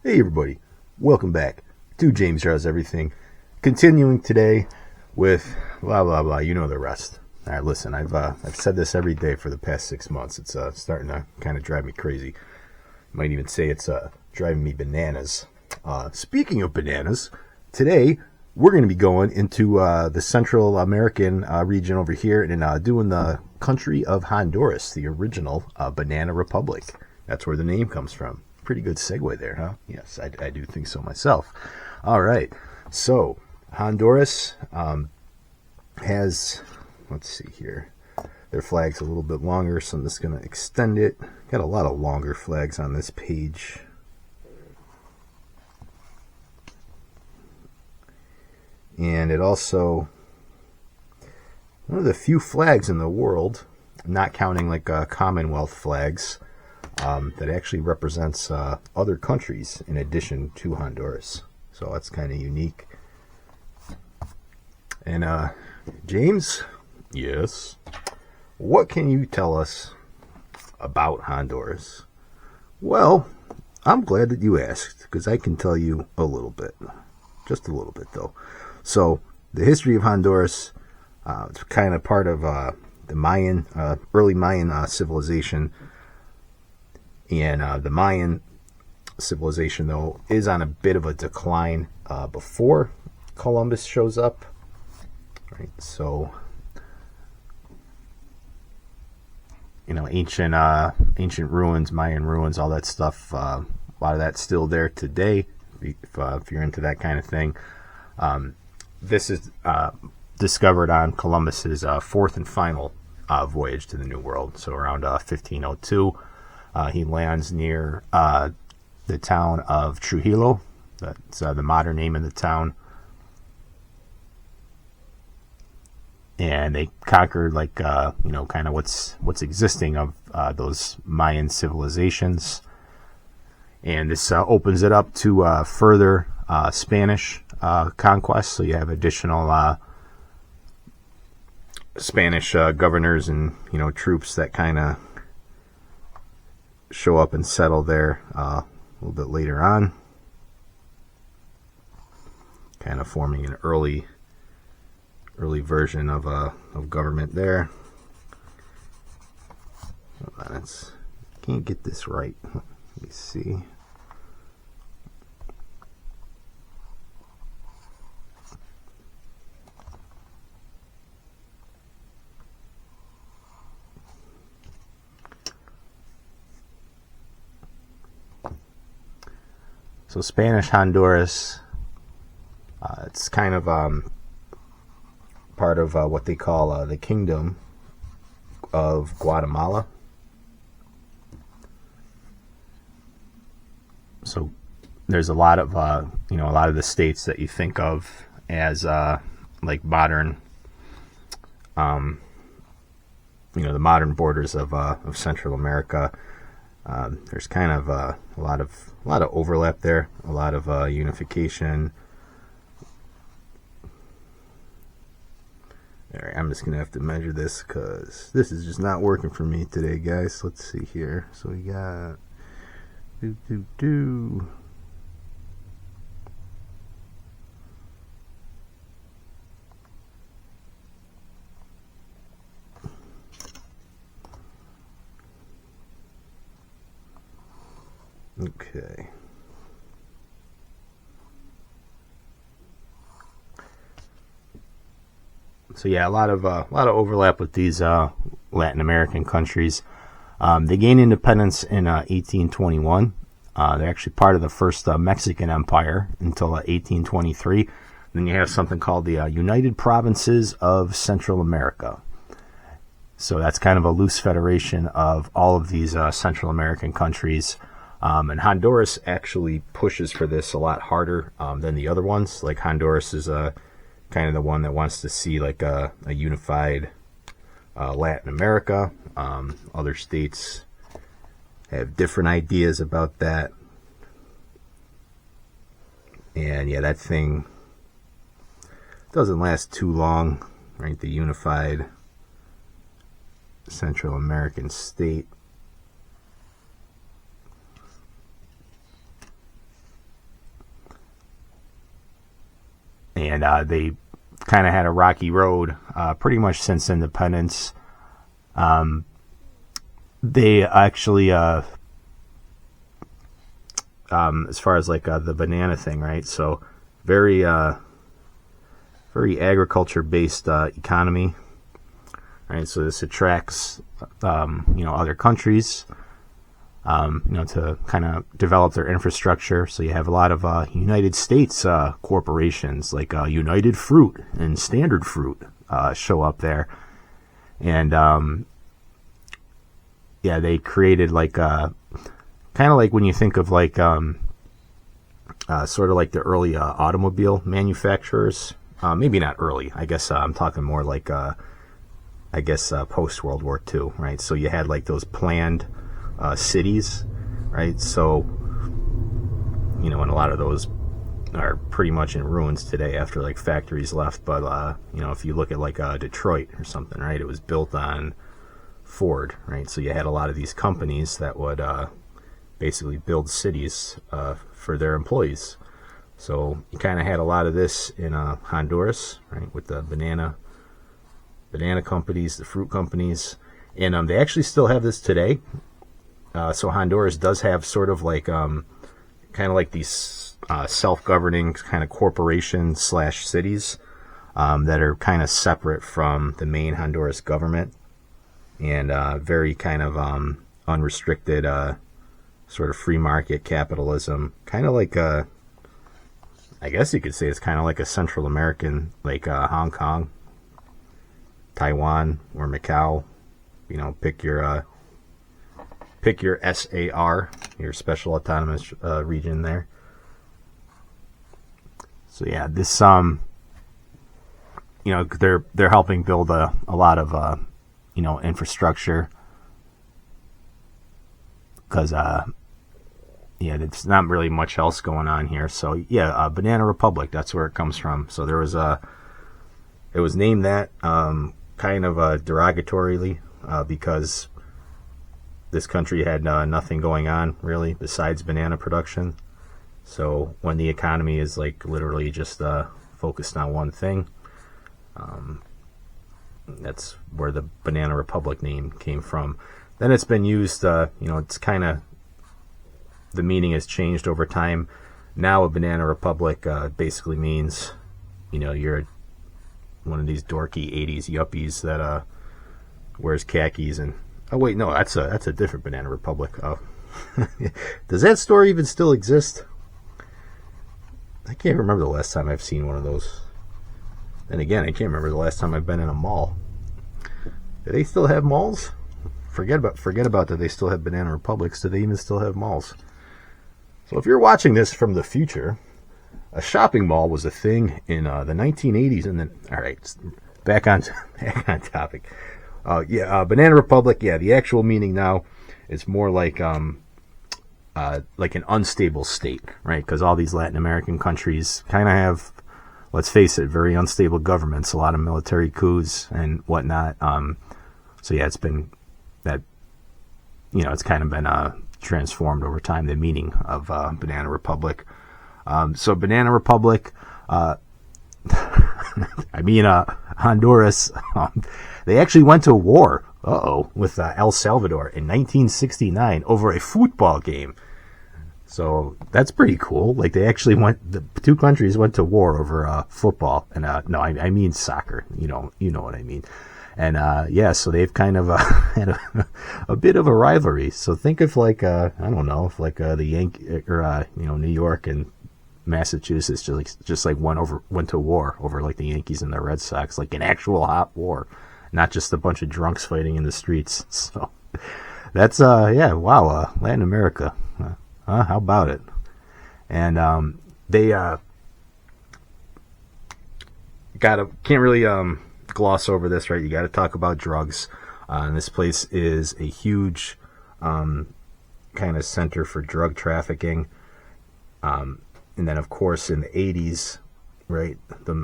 Hey everybody, welcome back to James Draws Everything. Continuing today with blah blah blah, you know the rest. Alright, listen, I've said this every day for the past 6 months. It's starting to kind of drive me crazy. Might even say it's driving me bananas. Speaking of bananas, today we're going to be going into the Central American region over here and doing the country of Honduras, the original banana republic. That's where the name comes from. Pretty good segue there, huh? Yes, I do think so myself. All right, so Honduras has, let's see here, their flag's a little bit longer, so I'm just going to extend it. Got a lot of longer flags on this page. And it also, one of the few flags in the world, not counting like Commonwealth flags, that actually represents other countries in addition to Honduras. So that's kind of unique. And James, yes, what can you tell us about Honduras? Well, I'm glad that you asked, because I can tell you a little bit. Just a little bit, though. So the history of Honduras, it's kind of part of the Mayan, early Mayan civilization. And the Mayan civilization, though, is on a bit of a decline before Columbus shows up. Right, so, you know, ancient ruins, Mayan ruins, all that stuff. A lot of that's still there today. If you're into that kind of thing, this is discovered on Columbus's fourth and final voyage to the New World. So around 1502. He lands near the town of Trujillo. That's the modern name of the town. And they conquered, like, kind of what's existing of those Mayan civilizations. And this opens it up to further Spanish conquest. So you have additional Spanish governors and, troops that kind of show up and settle there a little bit later on, kind of forming an early version of government there. Hold on, can't get this right. Let me see. So Spanish Honduras, it's kind of part of what they call the Kingdom of Guatemala. So there's a lot of the states that you think of as like modern, the modern borders of Central America. There's kind of a lot of overlap there, a lot of unification. All right, I'm just gonna have to measure this because this is just not working for me today, guys. Let's see here. So we got Okay. So yeah, a lot of overlap with these Latin American countries. They gained independence in 1821. They're actually part of the first Mexican Empire until 1823. Then you have something called the United Provinces of Central America. So that's kind of a loose federation of all of these Central American countries. And Honduras actually pushes for this a lot harder than the other ones. Like Honduras is kind of the one that wants to see like a unified Latin America. Other states have different ideas about that. And yeah, that thing doesn't last too long, right? The unified Central American state. and they kind of had a rocky road pretty much since independence. They actually, as far as like the banana thing, right? So very agriculture-based economy, right? So this attracts, other countries, to kind of develop their infrastructure. So you have a lot of United States corporations like United Fruit and Standard Fruit show up there. And, they created like kind of like when you think of like sort of like the early automobile manufacturers. Maybe not early. I guess I'm talking more like, post World War II, right? So you had like those planned cities, right? So, and a lot of those are pretty much in ruins today after like factories left. But, if you look at like Detroit or something, right? It was built on Ford, right? So you had a lot of these companies that would basically build cities for their employees. So you kind of had a lot of this in Honduras, right, with the banana companies, the fruit companies, and they actually still have this today. So Honduras does have sort of like kind of like these self-governing kind of corporations / cities that are kind of separate from the main Honduras government, and very kind of unrestricted sort of free market capitalism, kind of like I guess you could say it's kind of like a Central American, like Hong Kong, Taiwan, or Macau. Pick your SAR, your Special Autonomous Region there. So yeah, this they're helping build a lot of infrastructure, because there's not really much else going on here. So Banana Republic, that's where it comes from. So there was it was named that kind of derogatorily because this country had nothing going on really besides banana production. So when the economy is like literally just focused on one thing, that's where the Banana Republic name came from. Then it's been used, it's kind of, the meaning has changed over time. Now a Banana Republic basically means, you're one of these dorky 80s yuppies that wears khakis and... Oh, wait, no, that's a different Banana Republic. Oh. Does that store even still exist? I can't remember the last time I've seen one of those. And again, I can't remember the last time I've been in a mall. Do they still have malls? Forget about that they still have Banana Republics. Do they even still have malls? So if you're watching this from the future, a shopping mall was a thing in the 1980s. And then, all right, back on topic. Banana Republic. Yeah, the actual meaning now is more like an unstable state, right? Because all these Latin American countries kind of have, let's face it, very unstable governments, a lot of military coups and whatnot. So yeah, it's been that, it's kind of been transformed over time, the meaning of Banana Republic. So Banana Republic, Honduras, they actually went to war, with El Salvador in 1969 over a football game. So that's pretty cool. Like the two countries went to war over football, and no, I mean soccer. You know what I mean. And so they've kind of had a bit of a rivalry. So think of like I don't know, if like the Yankee or New York and Massachusetts just went to war over like the Yankees and the Red Sox, like an actual hot war, not just a bunch of drunks fighting in the streets. So that's Latin America. How about it? And they can't really gloss over this, right? You got to talk about drugs. And this place is a huge kind of center for drug trafficking. And then, of course, in the 80s, right, them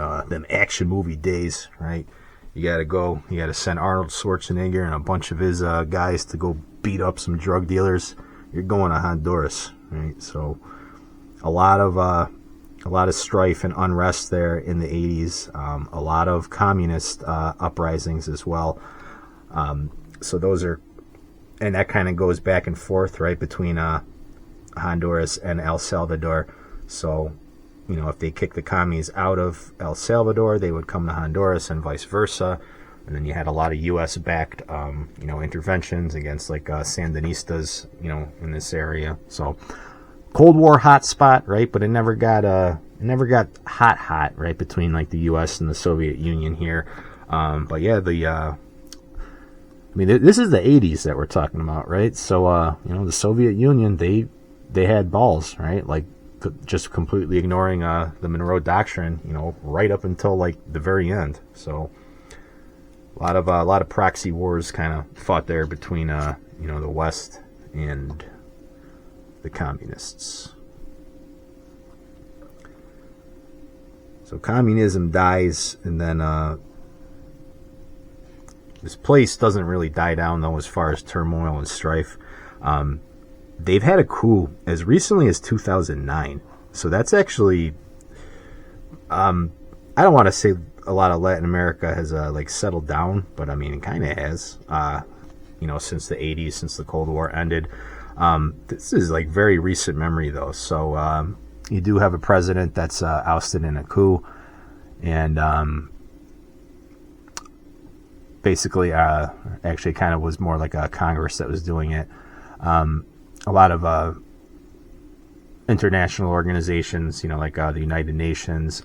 action movie days, right? You got to send Arnold Schwarzenegger and a bunch of his guys to go beat up some drug dealers. You're going to Honduras, right? So a lot of a lot of strife and unrest there in the 80s. A lot of communist uprisings as well. So those are, and that kind of goes back and forth, right, between Honduras and El Salvador. So, if they kick the commies out of El Salvador, they would come to Honduras and vice versa. And then you had a lot of U.S.-backed, interventions against like Sandinistas, in this area. So, Cold War hotspot, right? But it never got hot, right, between like the U.S. and the Soviet Union here. But yeah, this is the 80s that we're talking about, right? So, the Soviet Union, they had balls, right? Like, just completely ignoring the Monroe Doctrine, right up until like the very end. So a lot of proxy wars kind of fought there between the West and the communists. So communism dies, and then this place doesn't really die down though as far as turmoil and strife. They've had a coup as recently as 2009. So that's actually, I don't want to say a lot of Latin America has settled down, but it kind of has, since the 80s, since the Cold War ended. This is like very recent memory though. So you do have a president that's ousted in a coup, and basically actually kind of was more like a Congress that was doing it. A lot of international organizations, like the United Nations,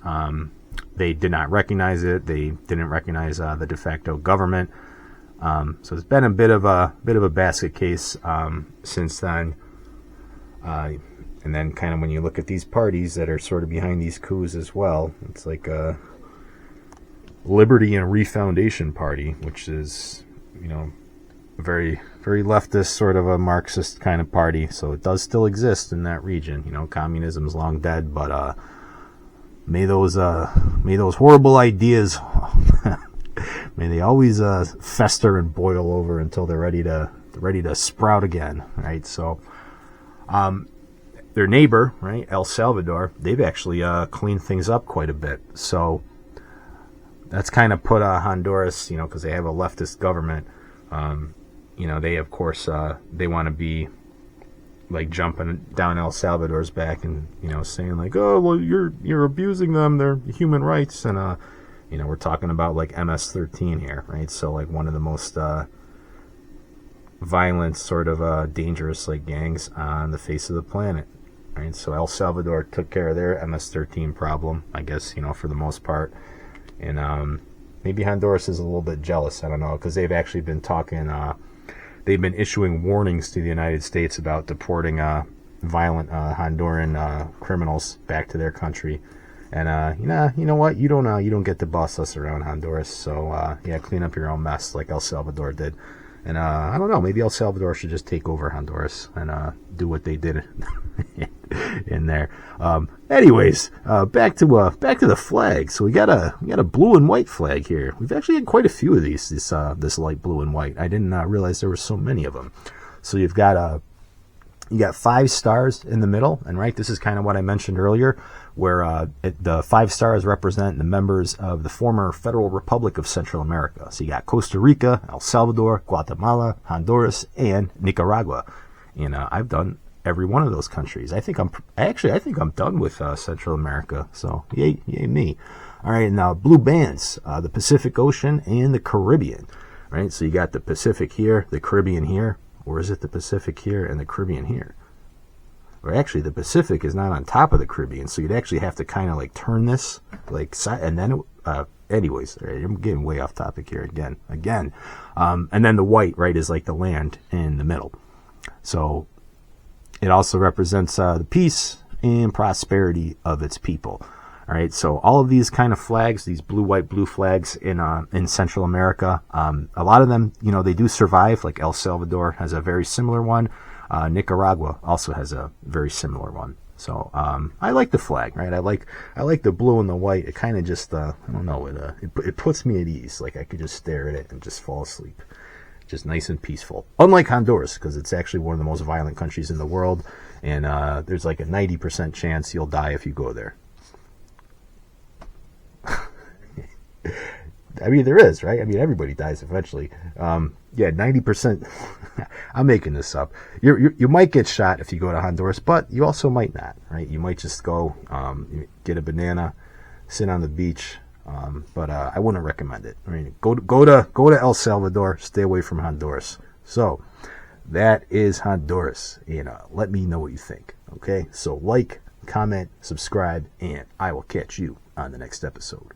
they did not recognize it. They didn't recognize the de facto government. So it's been a bit of a basket case since then. And then kind of when you look at these parties that are sort of behind these coups as well, it's like a Liberty and Refoundation Party, which is, very, very leftist, sort of a Marxist kind of party. So it does still exist in that region. Communism's long dead, but may those horrible ideas, may they always fester and boil over until they're ready to sprout again, right? So, their neighbor, right, El Salvador, they've actually cleaned things up quite a bit. So that's kind of put Honduras, because they have a leftist government. They of course they want to be like jumping down El Salvador's back and saying like, oh well, you're abusing them, their human rights, and we're talking about like MS-13 here, right? So like one of the most violent, sort of dangerous like gangs on the face of the planet, right? So El Salvador took care of their MS-13 problem, I guess, for the most part, and maybe Honduras is a little bit jealous, I don't know, because they've actually been talking. They've been issuing warnings to the United States about deporting violent Honduran criminals back to their country. And you know what? You don't get to boss us around, Honduras. So clean up your own mess like El Salvador did. And I don't know. Maybe El Salvador should just take over Honduras and do what they did in there. Anyways, back to the flag. So we got a blue and white flag here. We've actually had quite a few of these. This light blue and white. I didn't realize there were so many of them. So you got 5 stars in the middle, and right, this is kind of what I mentioned earlier, where the 5 stars represent the members of the former Federal Republic of Central America. So you got Costa Rica, El Salvador, Guatemala, Honduras, and Nicaragua. And I've done every one of those countries. I think I'm done with Central America. So yay me. All right, now blue bands, the Pacific Ocean and the Caribbean. Right, so you got the Pacific here, the Caribbean here. Or is it the Pacific here and the Caribbean here? Or actually, the Pacific is not on top of the Caribbean, so you'd actually have to kind of like turn this, like, and then, anyways, right, I'm getting way off topic here again. And then the white, right, is like the land in the middle. So it also represents the peace and prosperity of its people. All right, so all of these kind of flags, these blue, white, blue flags in Central America, a lot of them, they do survive. Like El Salvador has a very similar one. Nicaragua also has a very similar one. So I like the flag, right? I like the blue and the white. It kind of just, I don't know, it puts me at ease. Like I could just stare at it and just fall asleep. Just nice and peaceful. Unlike Honduras, because it's actually one of the most violent countries in the world, and there's like a 90% chance you'll die if you go there. I mean, there is, right? I mean, everybody dies eventually. Yeah, 90%. I'm making this up. You might get shot if you go to Honduras, but you also might not, right? You might just go get a banana, sit on the beach, but I wouldn't recommend it. I mean, go to El Salvador. Stay away from Honduras. So that is Honduras. Let me know what you think. Okay, so like, comment, subscribe, and I will catch you on the next episode.